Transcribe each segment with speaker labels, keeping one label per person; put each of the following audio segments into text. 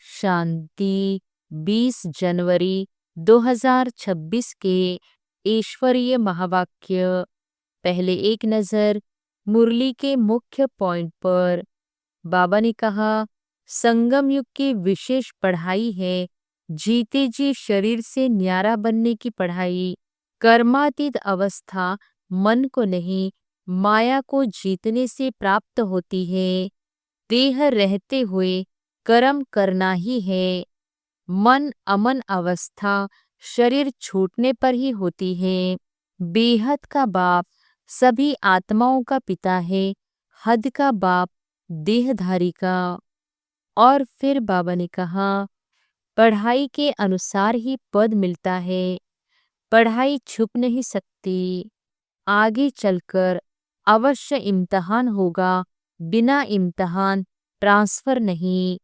Speaker 1: शांति। 20 जनवरी 2026 के ईश्वरीय महावाक्य। पहले एक नज़र मुरली के मुख्य पॉइंट पर। बाबा ने कहा, संगम युग की विशेष पढ़ाई है जीते जी शरीर से न्यारा बनने की पढ़ाई। कर्मातीत अवस्था मन को नहीं, माया को जीतने से प्राप्त होती है। देह रहते हुए कर्म करना ही है। मन अमन अवस्था शरीर छूटने पर ही होती है। बेहद का बाप सभी आत्माओं का पिता है, हद का बाप देहधारी का। और फिर बाबा ने कहा, पढ़ाई के अनुसार ही पद मिलता है, पढ़ाई छुप नहीं सकती। आगे चलकर अवश्य इम्तहान होगा, बिना इम्तहान ट्रांसफर नहीं।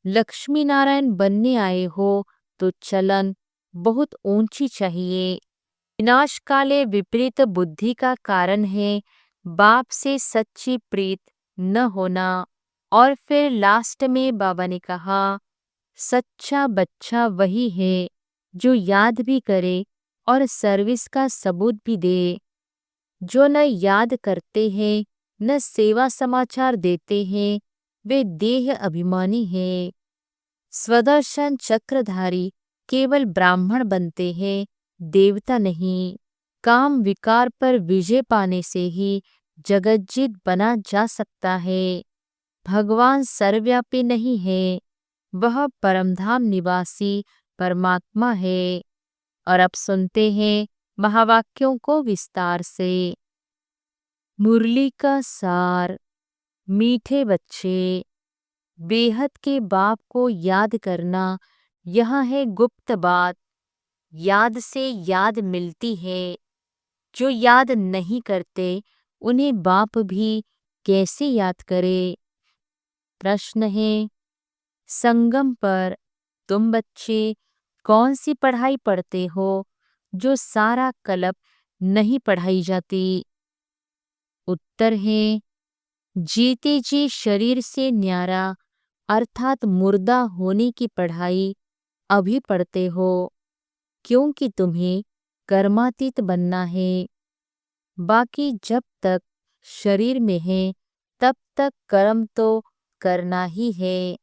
Speaker 1: लक्ष्मी नारायण बनने आए हो तो चलन बहुत ऊंची चाहिए। विनाश काले विपरीत बुद्धि का कारण है बाप से सच्ची प्रीत न होना। और फिर लास्ट में बाबा ने कहा, सच्चा बच्चा वही है जो याद भी करे और सर्विस का सबूत भी दे। जो न याद करते हैं न सेवा समाचार देते हैं, वे देह अभिमानी हैं। स्वदर्शन चक्रधारी केवल ब्राह्मण बनते हैं, देवता नहीं। काम विकार पर विजय पाने से ही जगज्जीत बना जा सकता है। भगवान सर्वव्यापी नहीं है, वह परमधाम निवासी परमात्मा है। और अब सुनते हैं महावाक्यों को विस्तार से। मुरली का सार। मीठे बच्चे, बेहद के बाप को याद करना यह है गुप्त बात। याद से याद मिलती है। जो याद नहीं करते उन्हें बाप भी कैसे याद करे। प्रश्न है, संगम पर तुम बच्चे कौन सी पढ़ाई पढ़ते हो जो सारा कल्प नहीं पढ़ाई जाती। उत्तर है, जीते जी शरीर से न्यारा अर्थात मुर्दा होने की पढ़ाई अभी पढ़ते हो, क्योंकि तुम्हें कर्मातीत बनना है। बाकी जब तक शरीर में है तब तक कर्म तो करना ही है।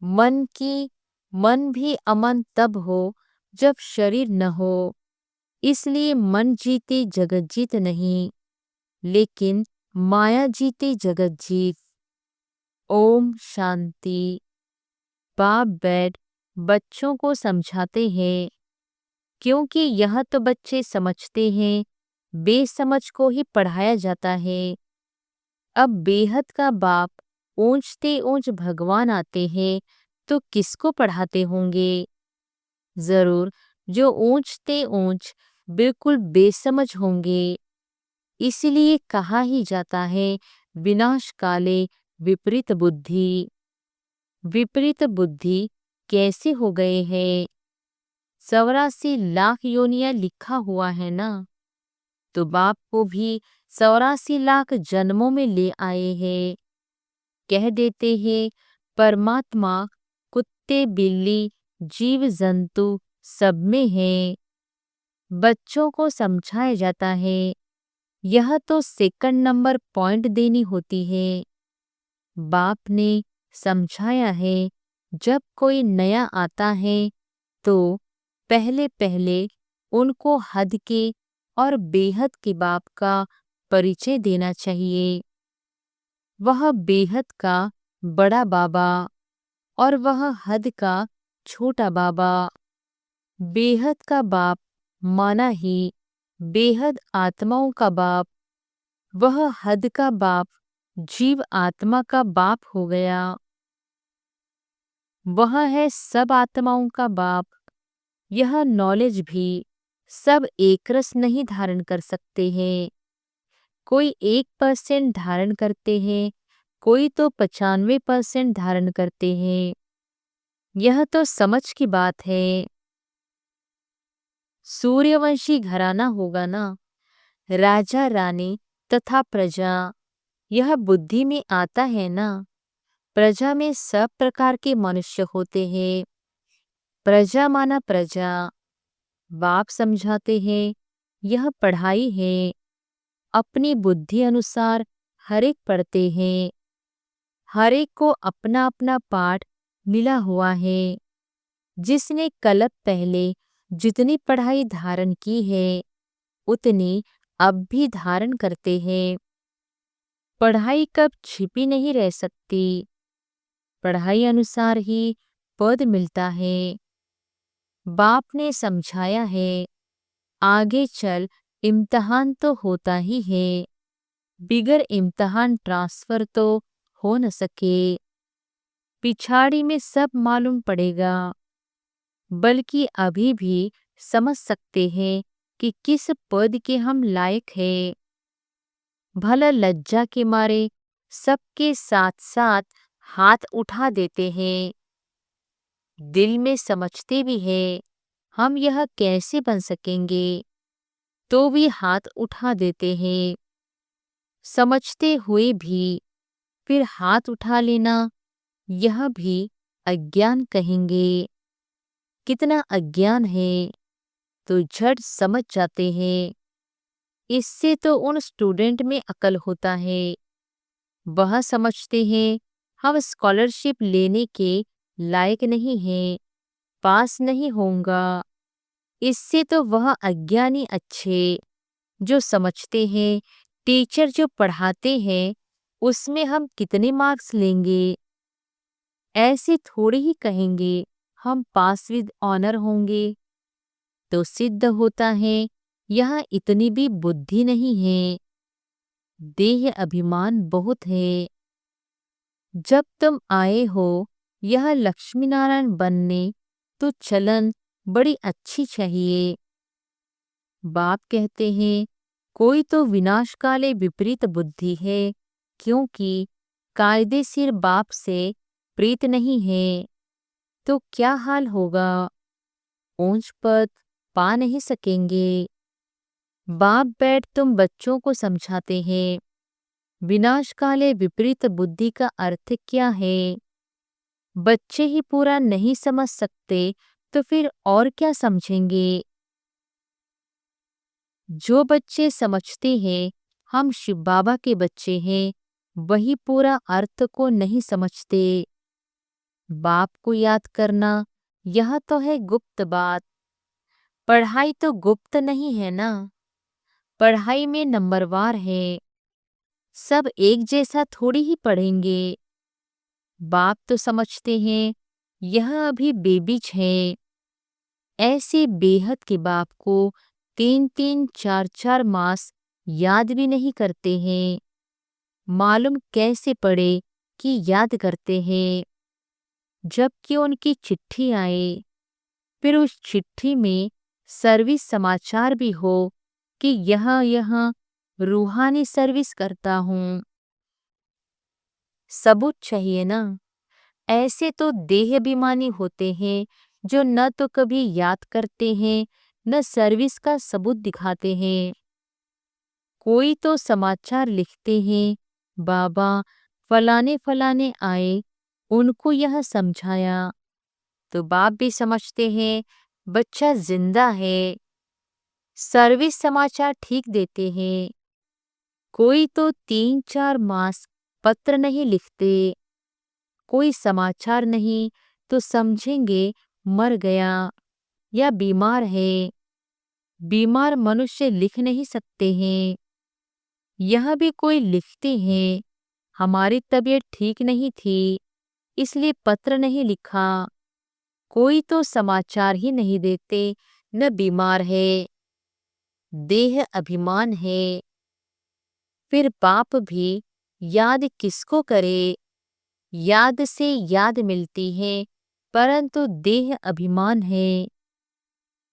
Speaker 1: मन भी अमन तब हो जब शरीर न हो। इसलिए मन जीते जगत जीत नहीं, लेकिन माया जीते जगत जीत। ओम शांति। बाप बैठ बच्चों को समझाते हैं, क्योंकि यह तो बच्चे समझते हैं, बेसमझ को ही पढ़ाया जाता है। अब बेहद का बाप ऊंचते ऊंच भगवान आते हैं तो किसको पढ़ाते होंगे। जरूर जो ऊंचते ऊंच बिल्कुल बेसमझ होंगे। इसीलिए कहा ही जाता है, विनाश काले विपरीत बुद्धि। विपरीत बुद्धि कैसे हो गए हैं। 84 लाख योनियां लिखा हुआ है ना, तो बाप को भी 84 लाख जन्मों में ले आए हैं। कह देते हैं परमात्मा कुत्ते बिल्ली जीव जंतु सब में है। बच्चों को समझाया जाता है, यह तो सेकंड नंबर पॉइंट देनी होती है। बाप ने समझाया है, जब कोई नया आता है तो पहले पहले उनको हद के और बेहद के बाप का परिचय देना चाहिए। वह बेहद का बड़ा बाबा और वह हद का छोटा बाबा। बेहद का बाप माना ही बेहद आत्माओं का बाप। वह हद का बाप जीव आत्मा का बाप हो गया। वह है सब आत्माओं का बाप। यह नॉलेज भी सब एक रस नहीं धारण कर सकते हैं। कोई 1% धारण करते हैं, कोई तो 95% धारण करते हैं। यह तो समझ की बात है। सूर्यवंशी घराना होगा ना, राजा रानी तथा प्रजा, यह बुद्धि में आता है ना। प्रजा में सब प्रकार के मनुष्य होते हैं। प्रजा माना प्रजा। बाप समझाते हैं, यह पढ़ाई है। अपनी बुद्धि अनुसार हर एक पढ़ते हैं। हर एक को अपना अपना पाठ मिला हुआ है। जिसने कल्प पहले जितनी पढ़ाई धारण की है उतनी अब भी धारण करते हैं। पढ़ाई कब छिपी नहीं रह सकती। पढ़ाई अनुसार ही पद मिलता है। बाप ने समझाया है, आगे चल इम्तिहान तो होता ही है। बिगर इम्तिहान ट्रांसफर तो हो न सके। पिछाड़ी में सब मालूम पड़ेगा। बल्कि अभी भी समझ सकते हैं कि किस पद के हम लायक हैं। भला लज्जा के मारे सबके साथ साथ हाथ उठा देते हैं। दिल में समझते भी हैं हम यह कैसे बन सकेंगे, तो भी हाथ उठा देते हैं। समझते हुए भी फिर हाथ उठा लेना, यह भी अज्ञान कहेंगे। कितना अज्ञान है तो झट समझ जाते हैं। इससे तो उन स्टूडेंट में अकल होता है। वह समझते हैं हम स्कॉलरशिप लेने के लायक नहीं हैं, पास नहीं होऊंगा। इससे तो वह अज्ञानी अच्छे जो समझते हैं टीचर जो पढ़ाते हैं उसमें हम कितने मार्क्स लेंगे। ऐसे थोड़ी ही कहेंगे हम पास विद ऑनर होंगे। तो सिद्ध होता है यहाँ इतनी भी बुद्धि नहीं है। देह अभिमान बहुत है। जब तुम आए हो यह लक्ष्मी नारायण बनने तो चलन बड़ी अच्छी चाहिए। बाप कहते हैं कोई तो विनाशकाले विपरीत बुद्धि है, क्योंकि कायदेशीर बाप से प्रीत नहीं है। तो क्या हाल होगा, ऊंच पद पा नहीं सकेंगे। बाप बैठ तुम बच्चों को समझाते हैं विनाशकाले विपरीत बुद्धि का अर्थ क्या है। बच्चे ही पूरा नहीं समझ सकते तो फिर और क्या समझेंगे। जो बच्चे समझते हैं हम शिव बाबा के बच्चे हैं, वही पूरा अर्थ को नहीं समझते। बाप को याद करना यह तो है गुप्त बात। पढ़ाई तो गुप्त नहीं है ना। पढ़ाई में नंबरवार है। सब एक जैसा थोड़ी ही पढ़ेंगे। बाप तो समझते हैं यह अभी बेबीज है। ऐसे बेहद के बाप को 3-3 4-4 मास याद भी नहीं करते हैं। मालूम कैसे पड़े कि याद करते हैं। जबकि उनकी चिट्ठी आए, फिर उस चिट्ठी में सर्विस समाचार भी हो कि यह रूहानी सर्विस करता हूँ। सबूत चाहिए ना। ऐसे तो देह अभिमानी होते हैं जो न तो कभी याद करते हैं न सर्विस का सबूत दिखाते हैं। कोई तो समाचार लिखते हैं बाबा फलाने फलाने आए, उनको यह समझाया। तो बाप भी समझते हैं बच्चा जिंदा है। सर्विस समाचार ठीक देते हैं। कोई तो 3-4 मास पत्र नहीं लिखते। कोई समाचार नहीं तो समझेंगे मर गया या बीमार है। बीमार मनुष्य लिख नहीं सकते हैं। यह भी कोई लिखते हैं हमारी तबीयत ठीक नहीं थी इसलिए पत्र नहीं लिखा। कोई तो समाचार ही नहीं देते न बीमार है। देह अभिमान है। फिर बाप भी याद किसको करे। याद से याद मिलती है परंतु देह अभिमान है।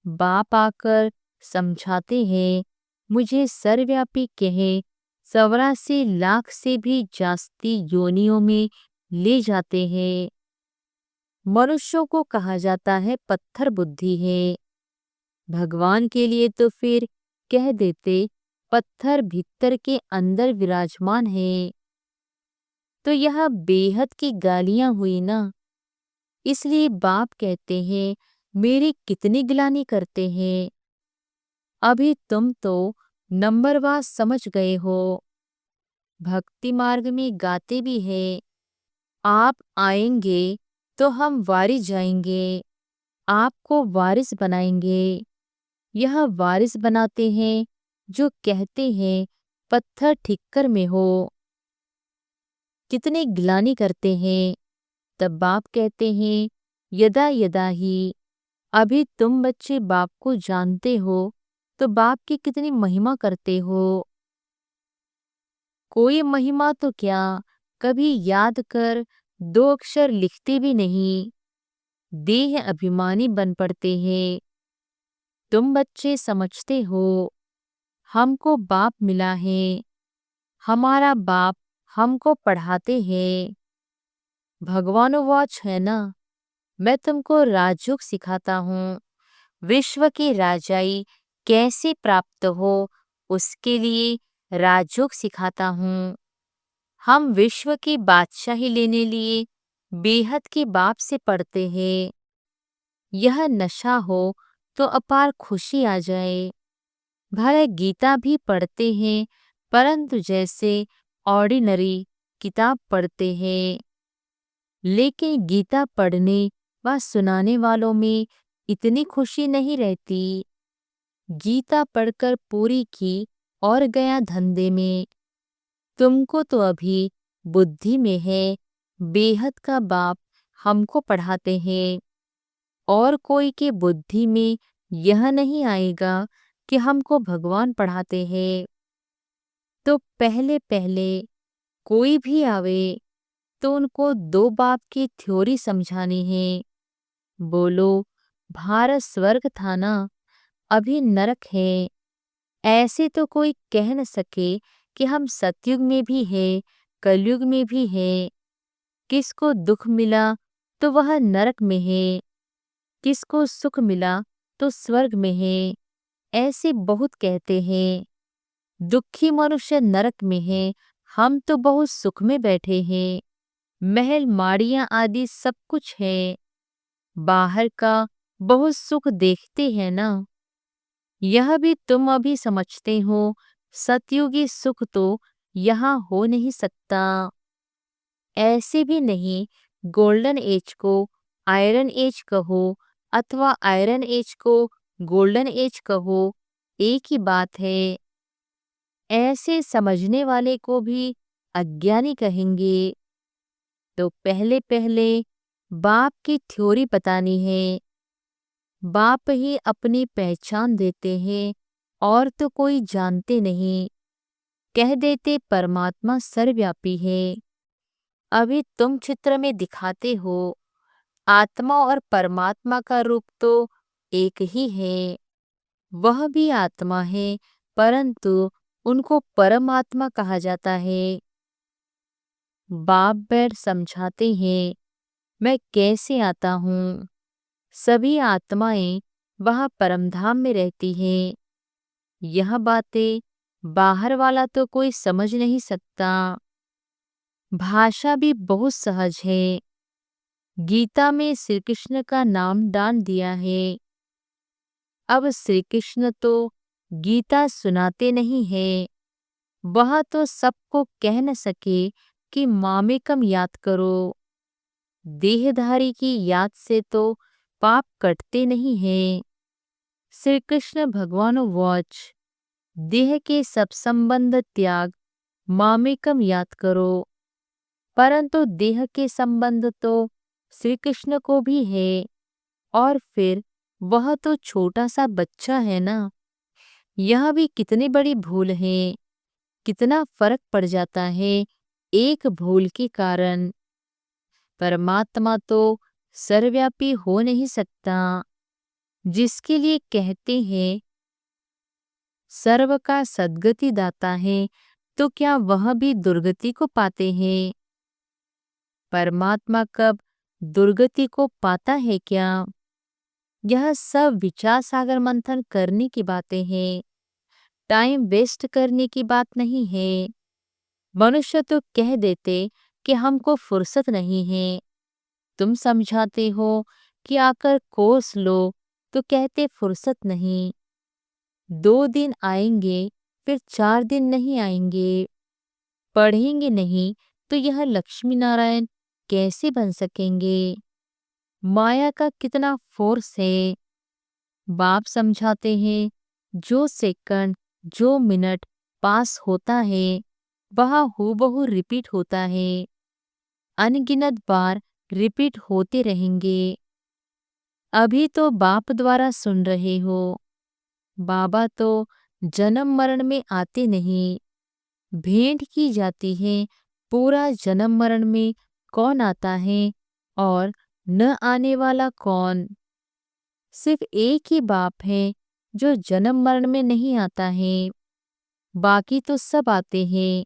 Speaker 1: बाप आकर समझाते हैं मुझे सर्वव्यापी कहे 84 लाख से भी जास्ती योनियों में ले जाते हैं। मनुष्यों को कहा जाता है पत्थर बुद्धि है। भगवान के लिए तो फिर कह देते पत्थर भीतर के अंदर विराजमान है। तो यह बेहद की गालियां हुई ना। इसलिए बाप कहते हैं, मेरी कितनी गिलानी करते हैं। अभी तुम तो नंबरवार समझ गए हो। भक्ति मार्ग में गाते भी है, आप आएंगे तो हम वारिस जाएंगे, आपको वारिस बनाएंगे। यह वारिस बनाते हैं जो कहते हैं पत्थर ठिक्कर में हो। कितनी गिलानी करते हैं। तब बाप कहते हैं, यदा यदा ही। अभी तुम बच्चे बाप को जानते हो तो बाप की कितनी महिमा करते हो। कोई महिमा तो क्या, कभी याद कर 2 अक्षर लिखते भी नहीं, देह अभिमानी बन पड़ते हैं। तुम बच्चे समझते हो हमको बाप मिला है, हमारा बाप हमको पढ़ाते हैं। भगवानुवाच है ना, मैं तुमको राजयोग सिखाता हूँ। विश्व की राजाई कैसे प्राप्त हो उसके लिए राजयोग सिखाता हूँ। हम विश्व की बादशाही लेने लिए बेहद के बाप से पढ़ते हैं। यह नशा हो तो अपार खुशी आ जाए। भले गीता भी पढ़ते हैं, परंतु जैसे ऑर्डिनरी किताब पढ़ते हैं। लेकिन गीता पढ़ने व सुनाने वालों में इतनी खुशी नहीं रहती। गीता पढ़कर पूरी की और गया धंधे में। तुमको तो अभी बुद्धि में है, बेहद का बाप हमको पढ़ाते हैं। और कोई के बुद्धि में यह नहीं आएगा कि हमको भगवान पढ़ाते हैं। तो पहले पहले कोई भी आवे तो उनको 2 बाप की थ्योरी समझानी है। बोलो, भारत स्वर्ग था ना, अभी नरक है। ऐसे तो कोई कह न सके कि हम सतयुग में भी है, कलयुग में भी है। किसको दुख मिला तो वह नरक में है, किसको सुख मिला तो स्वर्ग में है। ऐसे बहुत कहते हैं। दुखी मनुष्य नरक में है, हम तो बहुत सुख में बैठे हैं। महल माड़ियां आदि सब कुछ है, बाहर का बहुत सुख देखते हैं ना। यह भी तुम अभी समझते हो, सतयुगी सुख तो यहाँ हो नहीं सकता। ऐसे भी नहीं, गोल्डन एज को आयरन एज कहो अथवा आयरन एज को गोल्डन एज कहो, एक ही बात है। ऐसे समझने वाले को भी अज्ञानी कहेंगे। तो पहले पहले बाप की थ्योरी बतानी है। बाप ही अपनी पहचान देते हैं और तो कोई जानते नहीं। कह देते परमात्मा सर्वव्यापी है। अभी तुम चित्र में दिखाते हो, आत्मा और परमात्मा का रूप तो एक ही है। वह भी आत्मा है, परंतु उनको परमात्मा कहा जाता है। बाप बैठ समझाते हैं, मैं कैसे आता हूँ। सभी आत्माएं वहाँ परमधाम में रहती हैं। यह बातें बाहर वाला तो कोई समझ नहीं सकता। भाषा भी बहुत सहज है। गीता में श्री कृष्ण का नाम डाल दिया है। अब श्री कृष्ण तो गीता सुनाते नहीं है। वह तो सबको कह न सके कि मामेकम याद करो। देहधारी की याद से तो पाप कटते नहीं हैं। श्री कृष्ण भगवान वाच, देह के सब संबंध त्याग, मामेकम याद करो। परंतु देह के संबंध तो श्री कृष्ण को भी है, और फिर वह तो छोटा सा बच्चा है ना। यह भी कितनी बड़ी भूल है। कितना फर्क पड़ जाता है एक भूल के कारण। परमात्मा तो सर्वव्यापी हो नहीं सकता। जिसके लिए कहते हैं सर्व का सद्गति दाता है, तो क्या वह भी दुर्गति को पाते हैं? परमात्मा कब दुर्गति को पाता है क्या? यह सब विचार सागर मंथन करने की बातें हैं, टाइम वेस्ट करने की बात नहीं है। मनुष्य तो कह देते कि हमको फुर्सत नहीं है। तुम समझाते हो कि आकर कोर्स लो, तो कहते फुर्सत नहीं। 2 दिन आएंगे, फिर 4 दिन नहीं आएंगे। पढ़ेंगे नहीं तो यह लक्ष्मी नारायण कैसे बन सकेंगे? माया का कितना फोर्स है। बाप समझाते हैं, जो सेकंड, जो मिनट पास होता है, वह हूबहू रिपीट होता है। अनगिनत बार रिपीट होते रहेंगे। अभी तो बाप द्वारा सुन रहे हो। बाबा तो जन्म मरण में आते नहीं। भेंट की जाती है, पूरा जन्म मरण में कौन आता है और न आने वाला कौन। सिर्फ एक ही बाप है जो जन्म मरण में नहीं आता है, बाकी तो सब आते हैं।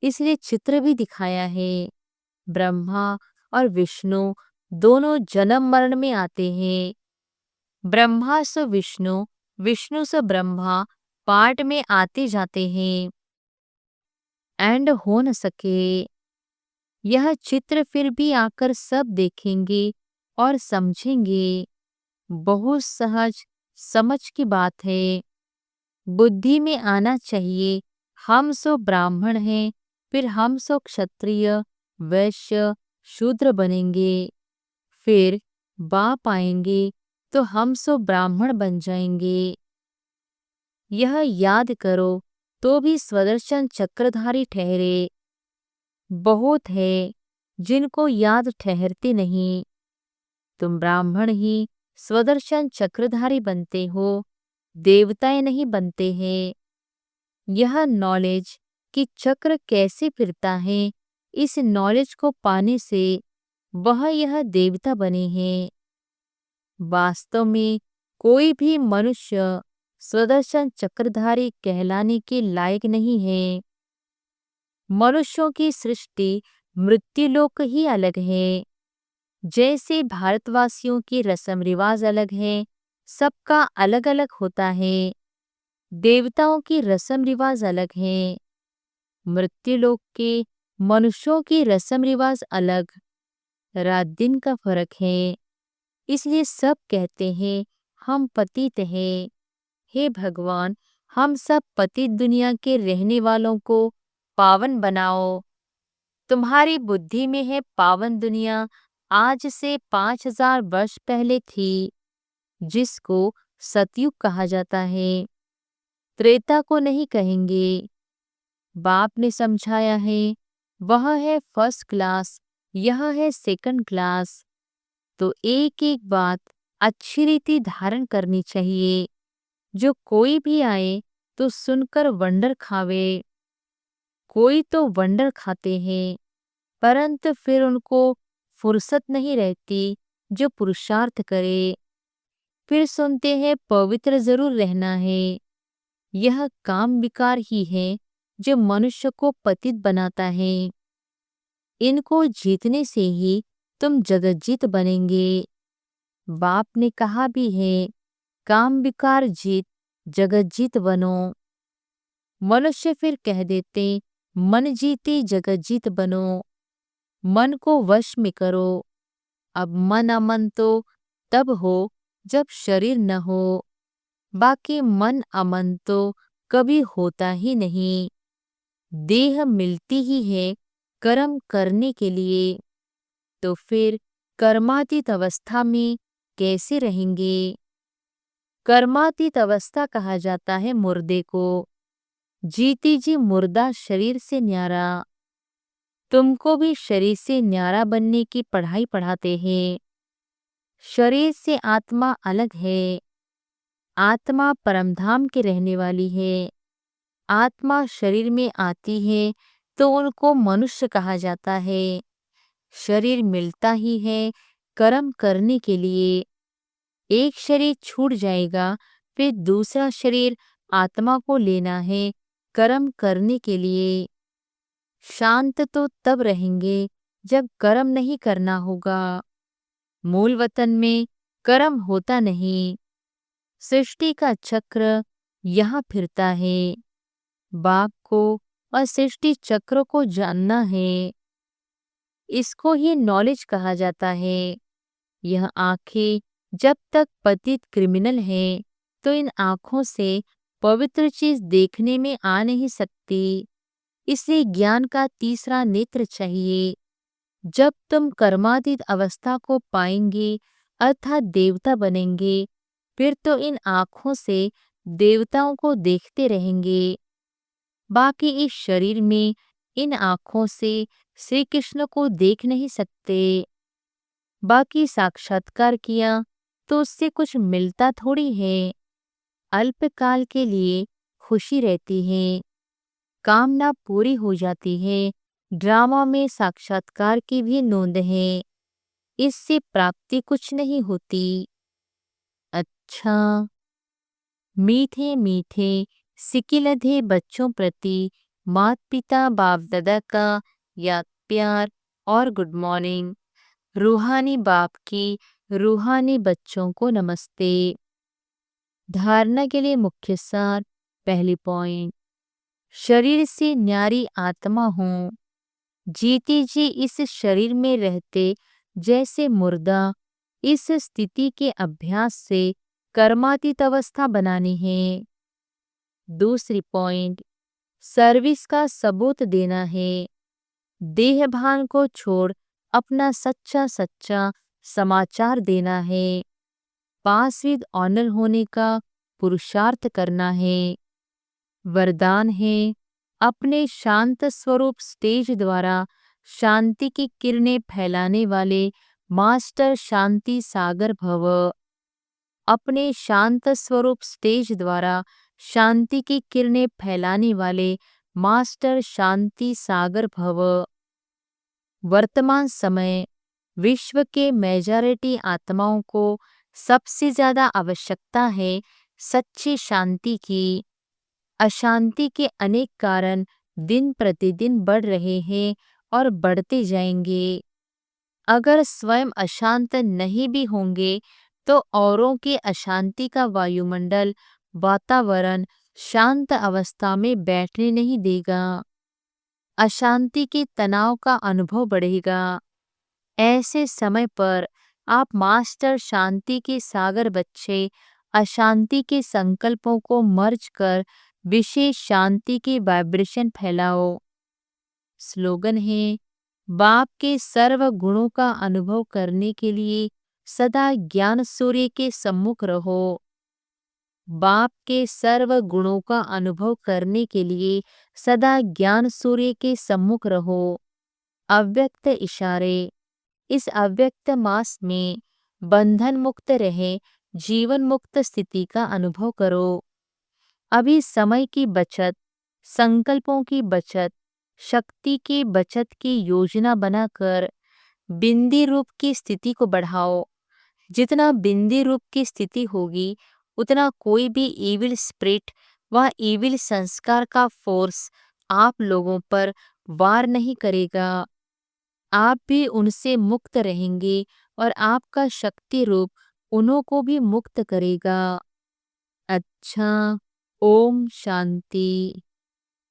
Speaker 1: इसलिए चित्र भी दिखाया है। ब्रह्मा और विष्णु दोनों जन्म मरण में आते हैं। ब्रह्मा से विष्णु, विष्णु से ब्रह्मा पार्ट में आते जाते हैं। एंड हो न सके। यह चित्र फिर भी आकर सब देखेंगे और समझेंगे। बहुत सहज समझ की बात है। बुद्धि में आना चाहिए, हम सो ब्राह्मण हैं, फिर हम सो क्षत्रिय, वैश्य, शूद्र बनेंगे। फिर बाप आएंगे तो हम सो ब्राह्मण बन जाएंगे। यह याद करो तो भी स्वदर्शन चक्रधारी ठहरे। बहुत है जिनको याद ठहरते नहीं। तुम ब्राह्मण ही स्वदर्शन चक्रधारी बनते हो, देवताएं नहीं बनते हैं। यह नॉलेज कि चक्र कैसे फिरता है, इस नॉलेज को पाने से वह यह देवता बने हैं। वास्तव में कोई भी मनुष्य स्वदर्शन चक्रधारी कहलाने के लायक नहीं है। मनुष्यों की सृष्टि मृत्युलोक ही अलग है। जैसे भारतवासियों की रस्म रिवाज अलग है, सबका अलग अलग होता है। देवताओं की रस्म रिवाज अलग है। मृत्युलोक के मनुष्यों की रस्म रिवाज अलग, रात दिन का फर्क है। इसलिए सब कहते हैं हम पतित हैं। हे भगवान, हम सब पतित दुनिया के रहने वालों को पावन बनाओ। तुम्हारी बुद्धि में है पावन दुनिया आज से 5000 वर्ष पहले थी, जिसको सतयुग कहा जाता है। त्रेता को नहीं कहेंगे। बाप ने समझाया है, वह है फर्स्ट क्लास, यह है सेकंड क्लास। तो एक एक बात अच्छी रीति धारण करनी चाहिए। जो कोई भी आए तो सुनकर वंडर खावे। कोई तो वंडर खाते हैं, परंतु फिर उनको फुर्सत नहीं रहती जो पुरुषार्थ करे। फिर सुनते हैं पवित्र जरूर रहना है। यह काम विकार ही है जो मनुष्य को पतित बनाता है। इनको जीतने से ही तुम जगज्जीत बनेंगे। बाप ने कहा भी है, काम विकार जीत जगज्जीत बनो। मनुष्य फिर कह देते, मन जीते जगज्जीत बनो। मन को वश में करो। अब मन अमन तो तब हो जब शरीर न हो, बाकी मन अमन तो कभी होता ही नहीं। देह मिलती ही है कर्म करने के लिए, तो फिर कर्मातीत अवस्था में कैसे रहेंगे? कर्मातीत अवस्था कहा जाता है मुर्दे को। जीती जी मुर्दा शरीर से न्यारा। तुमको भी शरीर से न्यारा बनने की पढ़ाई पढ़ाते हैं। शरीर से आत्मा अलग है। आत्मा परमधाम के रहने वाली है। आत्मा शरीर में आती है तो उनको मनुष्य कहा जाता है। शरीर मिलता ही है कर्म करने के लिए। एक शरीर छूट जाएगा, फिर दूसरा शरीर आत्मा को लेना है कर्म करने के लिए। शांत तो तब रहेंगे जब कर्म नहीं करना होगा। मूल वतन में कर्म होता नहीं। सृष्टि का चक्र यहाँ फिरता है। बाप को और सृष्टि चक्र को जानना है। इसको ही नॉलेज कहा जाता है। यह आंखें जब तक पतित क्रिमिनल है तो इन आंखों से पवित्र चीज देखने में आ नहीं सकती। इसलिए ज्ञान का तीसरा नेत्र चाहिए। जब तुम कर्मातीत अवस्था को पाएंगे अर्थात देवता बनेंगे, फिर तो इन आंखों से देवताओं को देखते रहेंगे। बाकी इस शरीर में इन आंखों से श्री कृष्ण को देख नहीं सकते। बाकी साक्षात्कार किया तो उससे कुछ मिलता थोड़ी है। अल्पकाल के लिए खुशी रहती है, कामना पूरी हो जाती है। ड्रामा में साक्षात्कार की भी नोंद है, इससे प्राप्ति कुछ नहीं होती। अच्छा, मीठे मीठे सिकिलधे बच्चों प्रति माता पिता बाप दादा का याद प्यार और गुड मॉर्निंग। रूहानी बाप की रूहानी बच्चों को नमस्ते। धारणा के लिए मुख्य सार। पहली पॉइंट, शरीर से न्यारी आत्मा हूँ। जीते जी इस शरीर में रहते जैसे मुर्दा, इस स्थिति के अभ्यास से कर्मातीत अवस्था बनानी है। दूसरी पॉइंट, सर्विस का सबूत देना है। देह भान को छोड़ अपना सच्चा सच्चा समाचार देना है। पास विद ऑनर होने का पुरुषार्थ करना है। वरदान है, अपने शांत स्वरूप स्टेज द्वारा शांति की किरणें फैलाने वाले मास्टर शांति सागर भव। अपने शांत स्वरूप स्टेज द्वारा शांति की किरणें फैलाने वाले मास्टर शांति सागर भव। वर्तमान समय विश्व के मेजॉरिटी आत्माओं को सबसे ज्यादा आवश्यकता है सच्ची शांति की। अशांति के अनेक कारण दिन प्रतिदिन बढ़ रहे हैं और बढ़ते जाएंगे। अगर स्वयं अशांत नहीं भी होंगे तो औरों के अशांति का वायुमंडल वातावरण शांत अवस्था में बैठने नहीं देगा। अशांति के तनाव का अनुभव बढ़ेगा। ऐसे समय पर आप मास्टर शांति के सागर बच्चे अशांति के संकल्पों को मर्ज कर विशेष शांति के वाइब्रेशन फैलाओ। स्लोगन है, बाप के सर्व गुणों का अनुभव करने के लिए सदा ज्ञान सूर्य के सम्मुख रहो। बाप के सर्व गुणों का अनुभव करने के लिए सदा ज्ञान सूर्य के सम्मुख रहो। अव्यक्त इशारे। इस अव्यक्त मास में बंधन मुक्त रहे जीवन मुक्त स्थिति का अनुभव करो। अभी समय की बचत, संकल्पों की बचत, शक्ति की बचत की योजना बनाकर बिंदी रूप की स्थिति को बढ़ाओ। जितना बिंदी रूप की स्थिति होगी उतना कोई भी इविल स्पिरिट व इविल संस्कार का फोर्स आप लोगों पर वार नहीं करेगा। आप भी उनसे मुक्त रहेंगे और आपका शक्ति रूप उन्हों को भी मुक्त करेगा। अच्छा, ओम शांति।